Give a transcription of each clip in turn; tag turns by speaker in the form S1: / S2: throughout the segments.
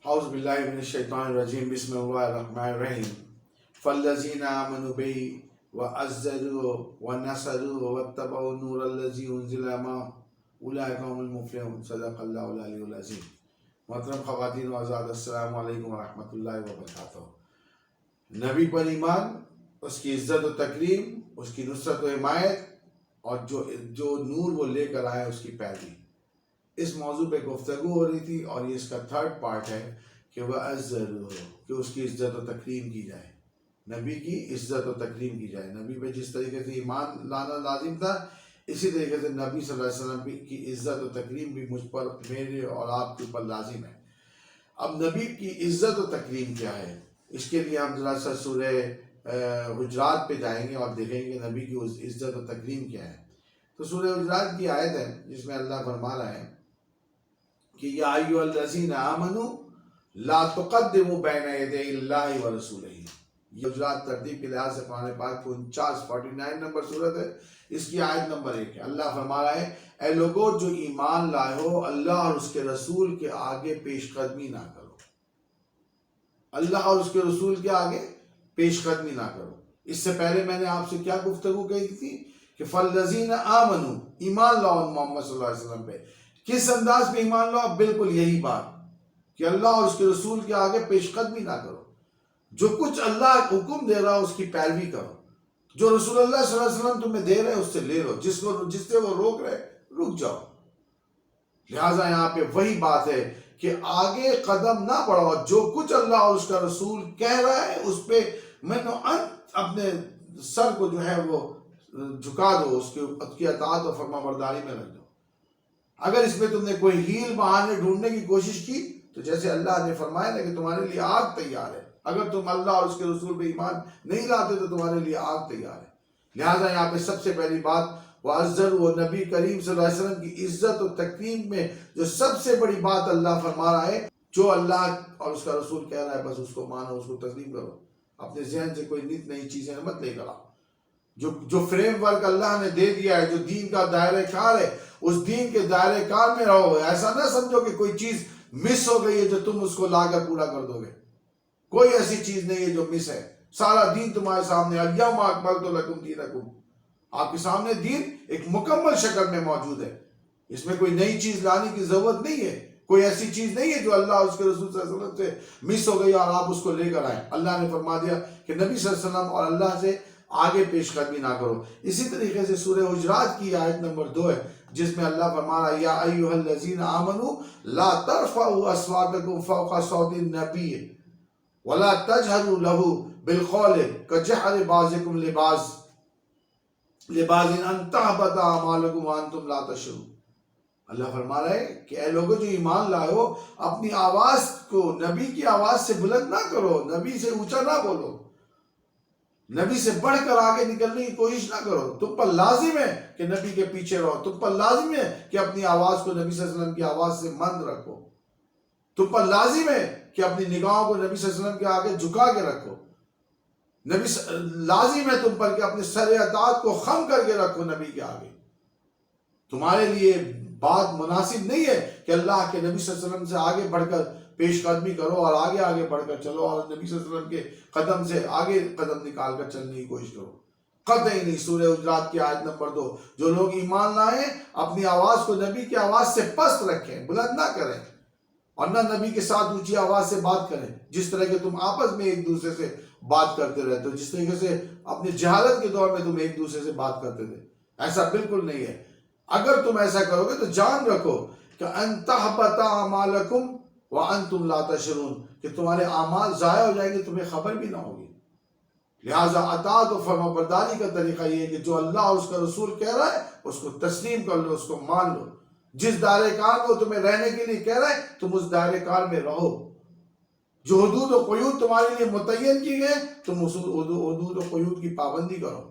S1: اعوذ باللہ من الشیطان الرجیم بسم اللہ الرحمن الرحیم فالذین آمنوا بہ وعزروه ونصروه واتبعوا النور الذی انزل معه اولئک هم المفلحون صدق اللہ العلی العظیم۔ محترم خواتین و حضرات، السلام علیکم ورحمۃ اللہ وبرکاتہ۔ نبی پر ایمان، اس کی عزت و تکریم، اس کی نصرت و حمایت اور جو نور وہ لے کر آئے اس کی پیروی، اس موضوع پہ گفتگو ہو رہی تھی، اور یہ اس کا تھرڈ پارٹ ہے کہ وہ کہ اس کی عزت و تکریم کی جائے، نبی کی عزت و تکریم کی جائے۔ نبی پہ جس طریقے سے ایمان لانا لازم تھا، اسی طریقے سے نبی صلی اللہ علیہ وسلم کی عزت و تکریم بھی مجھ پر، میرے اور آپ کے اوپر لازم ہے۔ اب نبی کی عزت و تکریم کیا ہے، اس کے لیے ہم ذرا سا سورہ حجرات پہ جائیں گے اور دیکھیں گے نبی کی عزت و تکریم کیا ہے۔ تو سورہ حجرات کی آیت ہے جس میں اللہ فرما رہا ہے کہ یا ایھا الذین آمنوا لا تقدموا بین یدی اللہ ورسولہ۔ یہ حجرات ترتیب کے لحاظ سے قرآن پاک کی 49 نمبر صورت ہے، اس کی آیت نمبر 1 ہے۔ اللہ فرما رہا ہے اے لوگو جو ایمان لائے ہو، اللہ اور اس کے رسول کے آگے پیش قدمی نہ کرو۔ اللہ اور اس کے رسول کے آگے پیش قدمی نہ کرو۔ اس سے پہلے میں نے آپ سے کیا گفتگو کی تھی کہ فالذین آمنوا، ایمان لاؤ محمد صلی اللہ علیہ وسلم پہ۔ کس انداز پہ ایمان لاؤ؟ بالکل یہی بات کہ اللہ اور اس کے رسول کے آگے پیش قدمی نہ کرو۔ جو کچھ اللہ حکم دے رہا اس کی پیروی کرو، جو رسول اللہ صلی اللہ علیہ وسلم تمہیں دے رہے اس سے لے لو، جس سے وہ روک رہے رک جاؤ۔ لہٰذا یہاں پہ وہی بات ہے کہ آگے قدم نہ بڑھاؤ، جو کچھ اللہ اور اس کا رسول کہہ رہا ہے اس پہ اپنے سر کو جو ہے وہ جھکا دو، اس کی اطاعت اور فرما برداری میں لگ جاؤ۔ اگر اس میں تم نے کوئی ہیل بہانے ڈھونڈنے کی کوشش کی تو جیسے اللہ نے فرمایا نا کہ تمہارے لیے آگ تیار ہے، اگر تم اللہ اور اس کے رسول پہ ایمان نہیں لاتے تو تمہارے لیے آگ تیار ہے۔ لہٰذا یہاں پہ سب سے پہلی بات وَعَزَّرُوا، نبی کریم صلی اللہ علیہ وسلم کی عزت و تکریم میں جو سب سے بڑی بات اللہ فرما رہا ہے، جو اللہ اور اس کا رسول کہہ رہا ہے بس اس کو مانو، اس کو تسلیم کرو۔ اپنے ذہن سے کوئی نت نئی چیزیں مت لے کر آؤ۔ جو فریم ورک اللہ نے دے دیا ہے، جو دین کا دائرہ کار ہے، اس دین کے دائرہ کار میں رہو۔ ایسا نہ سمجھو کہ کوئی چیز مس ہو گئی ہے جو تم اس کو لا کر پورا کر دو گے۔ کوئی ایسی چیز نہیں ہے جو مس ہے، سارا دین تمہارے سامنے، الیوم اکملت لکم دینکم، آپ کے سامنے دین ایک مکمل شکل میں موجود ہے۔ اس میں کوئی نئی چیز لانے کی ضرورت نہیں ہے، کوئی ایسی چیز نہیں ہے جو اللہ اور اس کے رسول صلی اللہ علیہ وسلم سے مس ہو گئی اور آپ اس کو لے کر آئیں۔ اللہ نے فرما دیا کہ نبی صلی اللہ علیہ وسلم اور اللہ سے آگے پیش قدمی نہ کرو۔ اسی طریقے سے سورہ حجرات کی آیت نمبر 2 ہے جس میں اللہ فرما رہا ہے یا ایھا الذین آمنوا لا ترفعوا اصواتکم فوق صوت النبی ولا تجہروا لہ بالقول کجہر بعضکم لبعض ان تحبط اعمالکم وانتم لا تشعرون۔ اللہ فرما رہا ہے کہ اے لوگوں جو ایمان لائے ہو، اپنی آواز کو نبی کی آواز سے بلند نہ کرو، نبی سے اونچا نہ بولو، نبی سے بڑھ کر آگے نکلنے کی کوشش نہ کرو۔ تم پر لازم ہے کہ نبی کے پیچھے رہو، تم پر لازم ہے کہ اپنی آواز کو نبی صلی اللہ علیہ وسلم کی آواز سے مند رکھو، تم پر لازم ہے کہ اپنی نگاہوں کو نبی صلی اللہ علیہ وسلم کے آگے جھکا کے رکھو۔ لازم ہے تم پر کہ اپنے سر اطاعت کو خم کر کے رکھو نبی کے آگے۔ تمہارے لیے بات مناسب نہیں ہے کہ اللہ کے نبی صلی اللہ علیہ وسلم سے آگے بڑھ کر پیش قدمی کرو اور آگے بڑھ کر چلو اور نبی صلی اللہ علیہ وسلم کے قدم سے آگے قدم نکال کر چلنے کی کوشش کرو۔ قطعی نہیں۔ سورہ حجرات کی آیت نمبر 2، جو لوگ ایمان لائیں اپنی آواز کو نبی کی آواز سے پست رکھیں، بلند نہ کریں، اور نہ نبی کے ساتھ اونچی آواز سے بات کریں جس طرح کہ تم آپس میں ایک دوسرے سے بات کرتے رہتے ہو، جس طریقے سے اپنے جہالت کے دور میں تم ایک دوسرے سے بات کرتے تھے۔ ایسا بالکل نہیں ہے۔ اگر تم ایسا کرو گے تو جان رکھو کہ ان تحبط اعمالکم وانتم لا تشعرون، کہ تمہارے اعمال ضائع ہو جائیں گے، تمہیں خبر بھی نہ ہوگی۔ لہٰذا اطاعت و فرما برداری کا طریقہ یہ ہے کہ جو اللہ اور اس کا رسول کہہ رہا ہے اس کو تسلیم کر لو، اس کو مان لو۔ جس دائرہ کار کو تمہیں رہنے کے لیے کہہ رہا ہے تم اس دائرہ کار میں رہو۔ جو حدود و قیود تمہارے لیے متعین کی گئے تم اس حدود و قیود کی پابندی کرو۔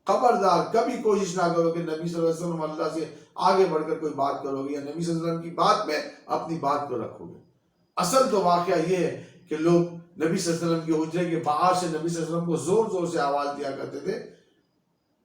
S1: خبردار کبھی کوشش نہ کرو کہ نبی صلی اللہ علیہ وسلم اللہ سے آگے بڑھ کر کوئی بات کرو گے یا نبی صلی اللہ علیہ وسلم کی بات میں اپنی بات کو رکھو گے۔ اصل تو واقعہ یہ ہے کہ لوگ نبی صلی اللہ علیہ وسلم کے حجرے کے باہر سے نبی صلی اللہ علیہ وسلم کو زور زور سے آواز دیا کرتے تھے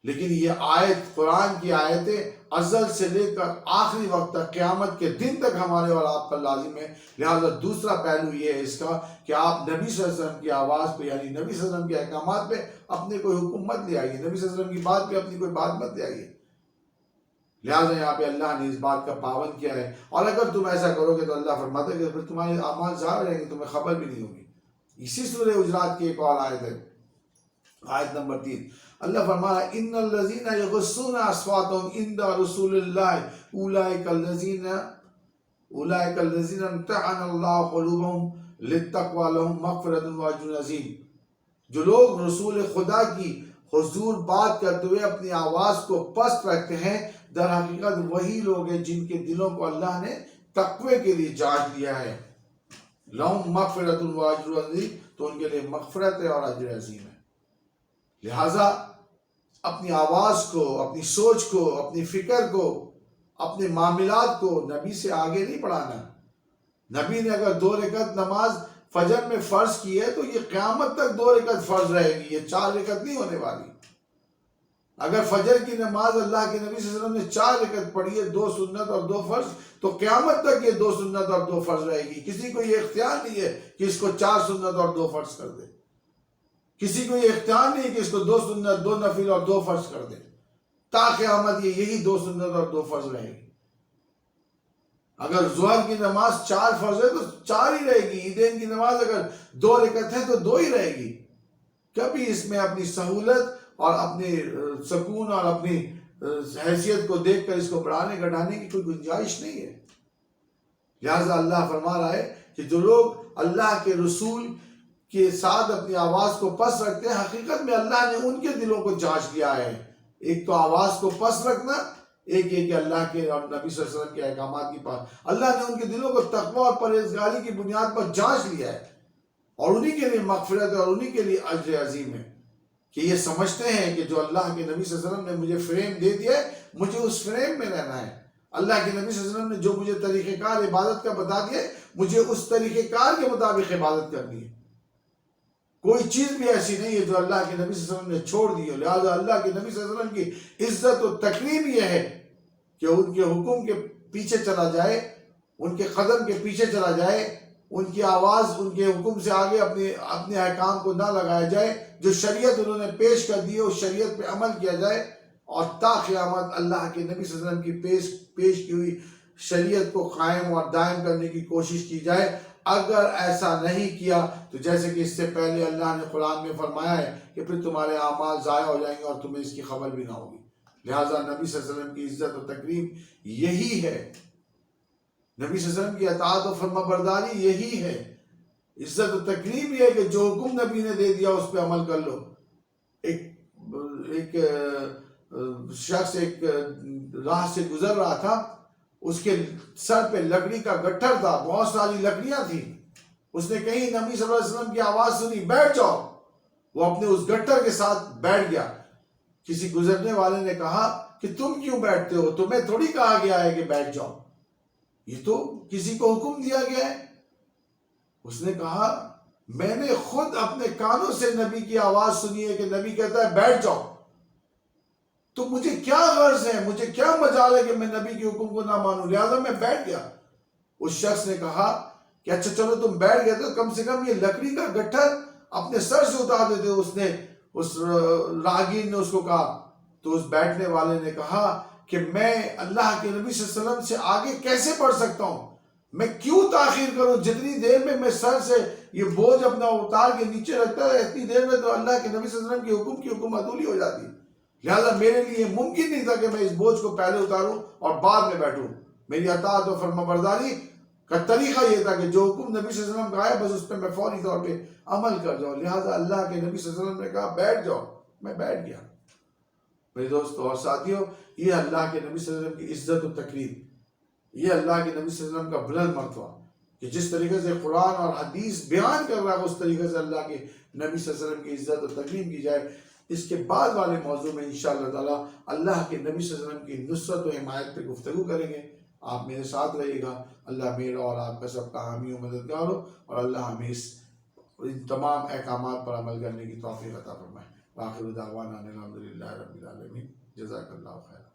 S1: لیکن یہ آیت، قرآن کی آیتیں ازل سے لے کر آخری وقت تک، قیامت کے دن تک ہمارے اور آپ پر لازم ہے۔ لہٰذا دوسرا پہلو یہ ہے اس کا کہ آپ نبی صلی اللہ علیہ وسلم کی آواز پہ، یعنی نبی صلی اللہ علیہ وسلم کے احکامات پہ اپنے کوئی حکم مت لے آئیے، نبی صلی اللہ علیہ وسلم کی بات پہ اپنی کوئی بات مت لے آئیے۔ لہٰذا یہاں پہ اللہ نے اس بات کا پابند کیا ہے، اور اگر تم ایسا کرو گے تو اللہ فرماتا ہے کہ پھر تمہارے اعمال ظاہر رہیں گے، تمہیں خبر بھی نہیں ہوگی۔ اسی سورہ حجرات کی ایک اور آیت ہے، آیت نمبر 3، اللہ فرما رہا ہے ان الذین یغضون اصواتهم عند رسول اللہ اولئک الذین امتحن اللہ قلوبهم للتقوی لهم مغفرۃ واجر عظیم۔ جو لوگ رسول خدا کی حضور بات کرتے ہوئے اپنی آواز کو پست رکھتے ہیں، در حقیقت وہی لوگ ہیں جن کے دلوں کو اللہ نے تقوی کے لیے جانچ لیا ہے۔ لهم مغفرۃ واجر عظیم، تو ان کے لیے مغفرت ہے اور اجر عظیم ہے۔ لہٰذا اپنی آواز کو، اپنی سوچ کو، اپنی فکر کو، اپنے معاملات کو نبی سے آگے نہیں بڑھانا۔ نبی نے اگر 2 رکعت نماز فجر میں فرض کی ہے تو یہ قیامت تک 2 رکعت فرض رہے گی، یہ 4 رکعت نہیں ہونے والی۔ اگر فجر کی نماز اللہ کے نبی صلی اللہ علیہ وسلم نے 4 رکعت پڑھی ہے، 2 سنت اور 2 فرض، تو قیامت تک یہ 2 سنت اور 2 فرض رہے گی۔ کسی کو یہ اختیار نہیں ہے کہ اس کو 4 سنت اور 2 فرض کر دے، کسی کو یہ اختیار نہیں ہے کہ اس کو 2 سنت، 2 نفل اور 2 فرض کر دے۔ تا قیامت یہی 2 سنت اور 2 فرض رہے گی۔ اگر ظہر کی نماز 4 فرض ہے تو 4 ہی رہے گی، عیدین کی نماز اگر 2 رکعت ہے تو 2 ہی رہے گی۔ کبھی اس میں اپنی سہولت اور اپنی سکون اور اپنی حیثیت کو دیکھ کر اس کو بڑھانے گھٹانے کی کوئی گنجائش نہیں ہے۔ لہٰذا اللہ فرما رہا ہے کہ جو لوگ اللہ کے رسول کے ساتھ اپنی آواز کو پست رکھتے ہیں، حقیقت میں اللہ نے ان کے دلوں کو جانچ لیا ہے۔ ایک تو آواز کو پست رکھنا، ایک یہ کہ اللہ کے اور نبی صلی اللہ علیہ وسلم کے احکامات کی پاس اللہ نے ان کے دلوں کو تقوی اور پرہیزگاری کی بنیاد پر جانچ لیا ہے، اور انہی کے لیے مغفرت ہے اور انہی کے لیے اجر عظیم ہے، کہ یہ سمجھتے ہیں کہ جو اللہ کے نبی صلی اللہ علیہ وسلم نے مجھے فریم دے دیا ہے، مجھے اس فریم میں رہنا ہے۔ اللہ کے نبی صلی اللہ علیہ وسلم نے جو مجھے طریقہ کار عبادت کا بتا دیا ہے، مجھے اس طریقہ کار کے مطابق عبادت کرنی ہے۔ کوئی چیز بھی ایسی نہیں ہے جو اللہ کے نبی صلی اللہ علیہ وسلم نے چھوڑ دی ہو۔ لہٰذا اللہ کے نبی صلی اللہ علیہ وسلم کی عزت و تکریم یہ ہے کہ ان کے حکم کے پیچھے چلا جائے، ان کے قدم کے پیچھے چلا جائے، ان کی آواز ان کے حکم سے آگے اپنے احکام کو نہ لگایا جائے، جو شریعت انہوں نے پیش کر دی ہے اس شریعت پہ عمل کیا جائے، اور تا قیامت اللہ کے نبی صلی اللہ علیہ وسلم کی پیش کی ہوئی شریعت کو قائم اور دائم کرنے کی کوشش کی جائے۔ اگر ایسا نہیں کیا تو جیسے کہ اس سے پہلے اللہ نے قرآن میں فرمایا ہے کہ پھر تمہارے اعمال ضائع ہو جائیں گے اور تمہیں اس کی خبر بھی نہ ہوگی۔ لہٰذا نبی صلی اللہ علیہ وسلم کی عزت و تکریم یہی ہے، نبی صلی اللہ علیہ وسلم کی اطاعت و فرما برداری یہی ہے، عزت و تکریم یہ ہے کہ جو حکم نبی نے دے دیا اس پہ عمل کر لو۔ ایک شخص ایک راہ سے گزر رہا تھا، اس کے سر پہ لکڑی کا گٹھر تھا، بہت ساری لکڑیاں تھیں۔ اس نے کہیں نبی صلی اللہ علیہ وسلم کی آواز سنی، بیٹھ جاؤ، وہ اپنے اس گٹھر کے ساتھ بیٹھ گیا۔ کسی گزرنے والے نے کہا کہ تم کیوں بیٹھتے ہو، تمہیں تھوڑی کہا گیا ہے کہ بیٹھ جاؤ، یہ تو کسی کو حکم دیا گیا ہے۔ اس نے کہا میں نے خود اپنے کانوں سے نبی کی آواز سنی ہے کہ نبی کہتا ہے بیٹھ جاؤ، تو مجھے کیا غرض ہے، مجھے کیا مجال ہے کہ میں نبی کے حکم کو نہ مانوں، لہذا میں بیٹھ گیا۔ اس شخص نے کہا کہ اچھا چلو تم بیٹھ گئے تو کم سے کم یہ لکڑی کا گٹھر اپنے سر سے اتار دیتے۔ اس راہگیر نے اس کو کہا، تو اس بیٹھنے والے نے کہا کہ میں اللہ کے نبی صلی اللہ علیہ وسلم سے آگے کیسے بڑھ سکتا ہوں، میں کیوں تاخیر کروں، جتنی دیر میں میں سر سے یہ بوجھ اپنا اتار کے نیچے رکھتا ہے، اتنی دیر میں تو اللہ کے نبی صلی اللہ علیہ وسلم کے حکم کی حکم عدولی ہو جاتی۔ لہٰذا میرے لیے ممکن نہیں تھا کہ میں اس بوجھ کو پہلے اتاروں اور بعد میں بیٹھوں۔ میری اطاعت و فرما برداری کا طریقہ یہ تھا کہ جو حکم نبی صلی اللہ علیہ وسلم کا ہے بس اس پہ میں فوری طور پہ عمل کر جاؤں۔ لہٰذا اللہ کے نبی صلی اللہ علیہ وسلم نے کہا بیٹھ جاؤ، میں بیٹھ گیا۔ میرے دوستو اور ساتھیوں، یہ اللہ کے نبی صلی اللہ علیہ وسلم کی عزت و تکریم، یہ اللہ کے نبی صلی اللہ علیہ وسلم کا بلند مرتبہ، کہ جس طریقے سے قرآن اور حدیث بیان کر رہا ہے اس طریقے سے اللہ کے نبی صلی اللہ علیہ وسلم کی عزت و تکریم کی جائے۔ اس کے بعد والے موضوع میں انشاءاللہ تعالی اللہ کے نبی صلی اللہ علیہ وسلم کی نصرت و حمایت پہ گفتگو کریں گے۔ آپ میرے ساتھ رہیے گا۔ اللہ میرا اور آپ کا سب کا حامی و مددگار ہو، اور اللہ ہمیں ان تمام احکامات پر عمل کرنے کی توفیق عطا فرمائے۔ وآخر دعوانا الحمد للہ رب العالمین. جزاک اللہ خیر.